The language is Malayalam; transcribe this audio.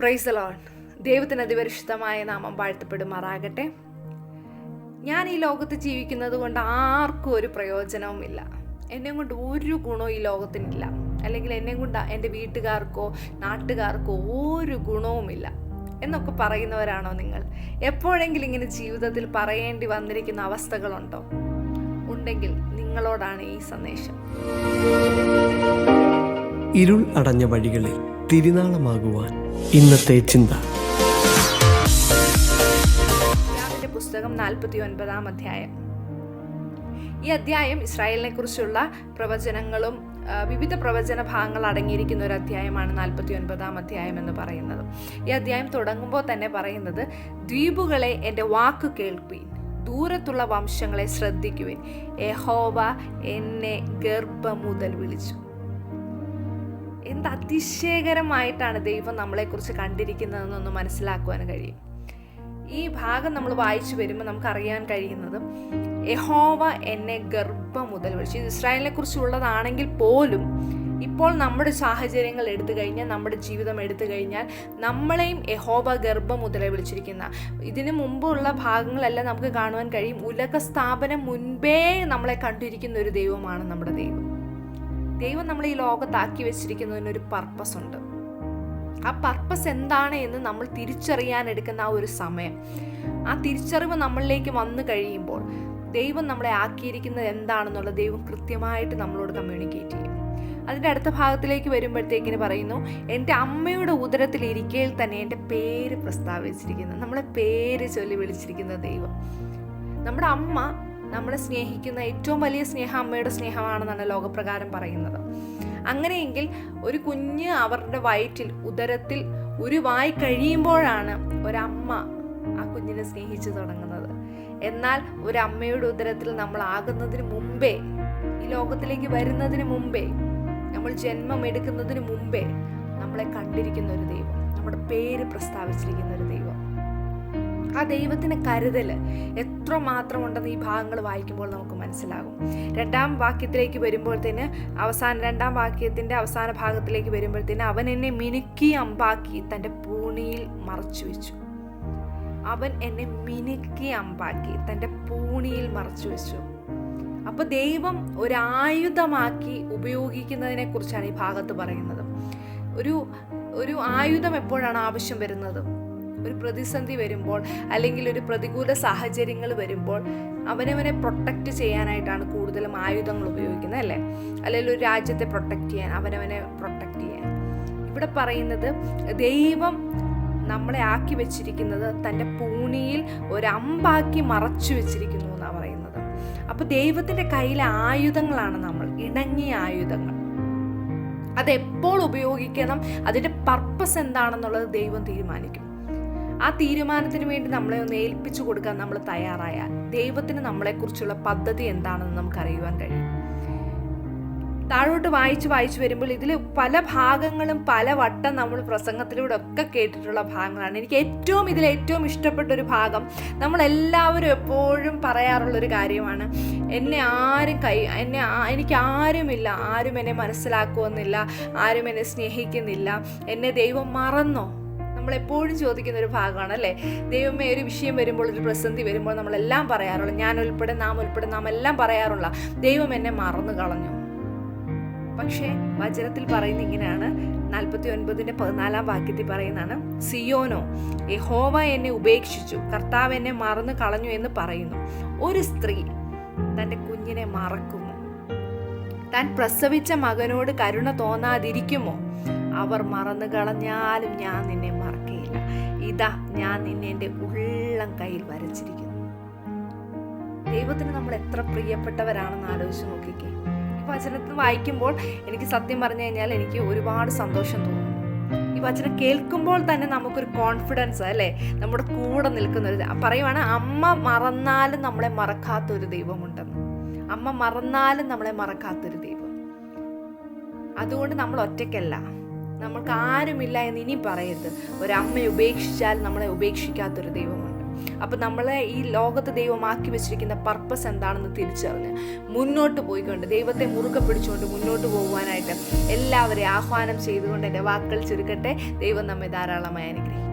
Praise the Lord. ദൈവത്തിന് അതിപരിശുദ്ധമായ നാമം വാഴ്ത്തപ്പെടുമാറാകട്ടെ. ഞാൻ ഈ ലോകത്ത് ജീവിക്കുന്നത് കൊണ്ട് ആർക്കും ഒരു പ്രയോജനവുമില്ല. എന്നെ കൊണ്ട് ഒരു ഗുണവും ഈ ലോകത്തിനില്ല. അല്ലെങ്കിൽ എന്നെ കൊണ്ട് എൻ്റെ വീട്ടുകാർക്കോ നാട്ടുകാർക്കോ ഒരു ഗുണവുമില്ല എന്നൊക്കെ പറയുന്നവരാണോ നിങ്ങൾ? എപ്പോഴെങ്കിലും ഇങ്ങനെ ജീവിതത്തിൽ പറയേണ്ടി വന്നിരിക്കുന്ന അവസ്ഥകളുണ്ടോ? ഉണ്ടെങ്കിൽ നിങ്ങളോടാണ് ഈ സന്ദേശം. ഇരുൾ അടഞ്ഞ വഴികളിൽ തിരുനാളമാകുവാൻ ഇന്നത്തെ ചിന്ത. പുസ്തകം 49 അധ്യായം. ഈ അധ്യായം ഇസ്രായേലിനെ കുറിച്ചുള്ള പ്രവചനങ്ങളും വിവിധ പ്രവചന ഭാഗങ്ങൾ അടങ്ങിയിരിക്കുന്ന ഒരു അധ്യായമാണ് 49 അധ്യായം എന്ന് പറയുന്നത്. ഈ അധ്യായം തുടങ്ങുമ്പോൾ തന്നെ പറയുന്നത്, ദ്വീപുകളെ എൻ്റെ വാക്ക് കേൾപ്പീൻ, ദൂരത്തുള്ള വംശങ്ങളെ ശ്രദ്ധിക്കുവിൻ, യഹോവ എന്നെ ഗർഭം മുതൽ വിളിച്ചു. എന്ത് അതിശയകരമായിട്ടാണ് ദൈവം നമ്മളെക്കുറിച്ച് കണ്ടിരിക്കുന്നതെന്നൊന്ന് മനസ്സിലാക്കുവാൻ കഴിയും. ഈ ഭാഗം നമ്മൾ വായിച്ചു വരുമ്പോൾ നമുക്കറിയാൻ കഴിയുന്നത്, യഹോവ എന്നെ ഗർഭം മുതൽ വിളിച്ചു. ഇത് ഇസ്രായേലിനെ കുറിച്ചുള്ളതാണെങ്കിൽ പോലും ഇപ്പോൾ നമ്മുടെ സാഹചര്യങ്ങൾ എടുത്തു കഴിഞ്ഞാൽ, നമ്മുടെ ജീവിതം എടുത്തു കഴിഞ്ഞാൽ നമ്മളെയും യഹോവ ഗർഭം മുതലേ വിളിച്ചിരിക്കുന്ന, ഇതിനു മുമ്പുള്ള ഭാഗങ്ങളെല്ലാം നമുക്ക് കാണുവാൻ കഴിയും. ഉലക സ്ഥാപനം മുൻപേ നമ്മളെ കണ്ടിരിക്കുന്ന ഒരു ദൈവമാണ് നമ്മുടെ ദൈവം. ദൈവം നമ്മളെ ഈ ലോകത്താക്കി വെച്ചിരിക്കുന്നതിനൊരു പർപ്പസ് ഉണ്ട്. ആ പർപ്പസ് എന്താണ് എന്ന് നമ്മൾ തിരിച്ചറിയാൻ എടുക്കുന്ന ആ ഒരു സമയം, ആ തിരിച്ചറിവ് നമ്മളിലേക്ക് വന്നു കഴിയുമ്പോൾ ദൈവം നമ്മളെ ആക്കിയിരിക്കുന്നത് എന്താണെന്നുള്ളത് ദൈവം കൃത്യമായിട്ട് നമ്മളോട് കമ്മ്യൂണിക്കേറ്റ് ചെയ്യും. അതിൻ്റെ അടുത്ത ഭാഗത്തിലേക്ക് വരുമ്പോഴത്തേക്കിന് പറയുന്നു, എൻ്റെ അമ്മയുടെ ഉദരത്തിൽ ഇരിക്കയിൽ തന്നെ എൻ്റെ പേര് പ്രസ്താവിച്ചിരിക്കുന്നു. നമ്മളെ പേര് ചൊല്ലി വിളിച്ചിരിക്കുന്ന ദൈവം. നമ്മുടെ അമ്മ നമ്മളെ സ്നേഹിക്കുന്ന ഏറ്റവും വലിയ സ്നേഹം അമ്മയുടെ സ്നേഹമാണെന്നാണ് ലോകപ്രകാരം പറയുന്നത്. അങ്ങനെയെങ്കിൽ ഒരു കുഞ്ഞ് അവരുടെ വയറ്റിൽ ഉദരത്തിൽ ഉരുവായി കഴിയുമ്പോഴാണ് ഒരമ്മ ആ കുഞ്ഞിനെ സ്നേഹിച്ചു തുടങ്ങുന്നത്. എന്നാൽ ഒരമ്മയുടെ ഉദരത്തിൽ നമ്മൾ ആകുന്നതിന് മുമ്പേ, ഈ ലോകത്തിലേക്ക് വരുന്നതിന് മുമ്പേ, നമ്മൾ ജന്മം എടുക്കുന്നതിന് മുമ്പേ നമ്മളെ കണ്ടിരിക്കുന്ന ഒരു ദൈവം, നമ്മുടെ പേര് പ്രസ്താവിച്ചിരിക്കുന്ന ഒരു ദൈവം. ആ ദൈവത്തിന് കരുതല് എത്രമാത്രം ഉണ്ടെന്ന് ഈ ഭാഗങ്ങൾ വായിക്കുമ്പോൾ നമുക്ക് മനസ്സിലാകും. 2 വാക്യത്തിലേക്ക് വരുമ്പോഴത്തേന്, രണ്ടാം വാക്യത്തിൻ്റെ അവസാന ഭാഗത്തിലേക്ക് വരുമ്പോഴത്തേന്, അവൻ എന്നെ മിനുക്കി അമ്പാക്കി തൻ്റെ പൂണിയിൽ മറച്ചു വെച്ചു. അവൻ എന്നെ മിനുക്കി അമ്പാക്കി തൻ്റെ പൂണിയിൽ മറച്ചു വെച്ചു. അപ്പോൾ ദൈവം ഒരു ആയുധമാക്കി ഉപയോഗിക്കുന്നതിനെ കുറിച്ചാണ് ഈ ഭാഗത്ത് പറയുന്നത്. ഒരു ആയുധം എപ്പോഴാണ് ആവശ്യം വരുന്നത്? ഒരു പ്രതിസന്ധി വരുമ്പോൾ, അല്ലെങ്കിൽ ഒരു പ്രതികൂല സാഹചര്യങ്ങൾ വരുമ്പോൾ അവനവനെ പ്രൊട്ടക്റ്റ് ചെയ്യാനായിട്ടാണ് കൂടുതലും ആയുധങ്ങൾ ഉപയോഗിക്കുന്നത്, അല്ലേ? അല്ലെങ്കിൽ ഒരു രാജ്യത്തെ പ്രൊട്ടക്റ്റ് ചെയ്യാൻ, അവനവനെ പ്രൊട്ടക്റ്റ് ചെയ്യാൻ. ഇവിടെ പറയുന്നത്, ദൈവം നമ്മളെ ആക്കി വെച്ചിരിക്കുന്നത് തൻ്റെ പൂണിയിൽ ഒരമ്പാക്കി മറച്ചു വെച്ചിരിക്കുന്നു എന്നാണ് പറയുന്നത്. അപ്പോൾ ദൈവത്തിൻ്റെ കയ്യിലെ ആയുധങ്ങളാണ് നമ്മൾ, ഇണങ്ങിയ ആയുധങ്ങൾ. അതെപ്പോൾ ഉപയോഗിക്കണം, അതിൻ്റെ പർപ്പസ് എന്താണെന്നുള്ളത് ദൈവം തീരുമാനിക്കും. ആ തീരുമാനത്തിന് വേണ്ടി നമ്മളെ ഒന്ന് ഏൽപ്പിച്ചു കൊടുക്കാൻ നമ്മൾ തയ്യാറായാൽ ദൈവത്തിന് നമ്മളെക്കുറിച്ചുള്ള പദ്ധതി എന്താണെന്ന് നമുക്ക് അറിയുവാൻ കഴിയും. താഴോട്ട് വായിച്ചു വരുമ്പോൾ ഇതിൽ പല ഭാഗങ്ങളും പല വട്ടം നമ്മൾ പ്രസംഗത്തിലൂടെ ഒക്കെ കേട്ടിട്ടുള്ള ഭാഗങ്ങളാണ്. എനിക്ക് ഇതിലേറ്റവും ഇഷ്ടപ്പെട്ടൊരു ഭാഗം, നമ്മളെല്ലാവരും എപ്പോഴും പറയാറുള്ളൊരു കാര്യമാണ്, എനിക്ക് ആരുമില്ല, ആരും എന്നെ മനസ്സിലാക്കുമെന്നില്ല, ആരും എന്നെ സ്നേഹിക്കുന്നില്ല, എന്നെ ദൈവം മറന്നോ? നമ്മളെപ്പോഴും ചോദിക്കുന്ന ഒരു ഭാഗമാണ്, അല്ലേ? ദൈവമേ, ഒരു വിഷയം വരുമ്പോൾ, ഒരു പ്രതിസന്ധി വരുമ്പോൾ നമ്മളെല്ലാം പറയാറുള്ള, ഞാൻ ഉൾപ്പെടെ നാം എല്ലാം പറയാറുള്ള, ദൈവം എന്നെ മറന്നു കളഞ്ഞു. പക്ഷേ വചനത്തിൽ പറയുന്ന ഇങ്ങനെയാണ്, 49 വാക്യത്തിൽ പറയുന്നതാണ്, സിയോനോ, യഹോവ എന്നെ ഉപേക്ഷിച്ചു, കർത്താവ് എന്നെ മറന്നു കളഞ്ഞു എന്ന് പറയുന്നു. ഒരു സ്ത്രീ തൻ്റെ കുഞ്ഞിനെ മറക്കുമോ? താൻ പ്രസവിച്ച മകനോട് കരുണ തോന്നാതിരിക്കുമോ? അവർ മറന്നു കളഞ്ഞാലും ഞാൻ നിന്നെ മറക്കുകയില്ല. ഇതാ, ഞാൻ നിന്നെ എൻ്റെ ഉള്ളം കയ്യിൽ വരച്ചിരിക്കുന്നു. ദൈവത്തിന് നമ്മൾ എത്ര പ്രിയപ്പെട്ടവരാണെന്ന് ആലോചിച്ച് നോക്കിക്കേ. ഈ വചനത്തിൽ വായിക്കുമ്പോൾ എനിക്ക് സത്യം പറഞ്ഞു കഴിഞ്ഞാൽ എനിക്ക് ഒരുപാട് സന്തോഷം തോന്നുന്നു. ഈ വചനം കേൾക്കുമ്പോൾ തന്നെ നമുക്കൊരു കോൺഫിഡൻസ്, അല്ലേ? നമ്മുടെ കൂടെ നിൽക്കുന്നൊരു പറയുവാണ്, അമ്മ മറന്നാലും നമ്മളെ മറക്കാത്തൊരു ദൈവമുണ്ടെന്ന്. അമ്മ മറന്നാലും നമ്മളെ മറക്കാത്തൊരു ദൈവം. അതുകൊണ്ട് നമ്മൾ ഒറ്റയ്ക്കല്ല, നമ്മൾക്ക് ആരുമില്ല എന്ന് ഇനി പറയരുത്. ഒരമ്മ ഉപേക്ഷിച്ചാൽ നമ്മളെ ഉപേക്ഷിക്കാത്തൊരു ദൈവമുണ്ട്. അപ്പോൾ നമ്മളെ ഈ ലോകത്ത് ദൈവമാക്കി വെച്ചിരിക്കുന്ന പർപ്പസ് എന്താണെന്ന് തിരിച്ചറിഞ്ഞ് മുന്നോട്ട് പോയിക്കൊണ്ട് ദൈവത്തെ മുറുകെ പിടിച്ചുകൊണ്ട് മുന്നോട്ട് പോകുവാനായിട്ട് എല്ലാവരെയും ആഹ്വാനം ചെയ്തുകൊണ്ട് എൻ്റെ വാക്കുകൾ ചുരുക്കട്ടെ. ദൈവം നമ്മെ ധാരാളമായി അനുഗ്രഹിക്കും.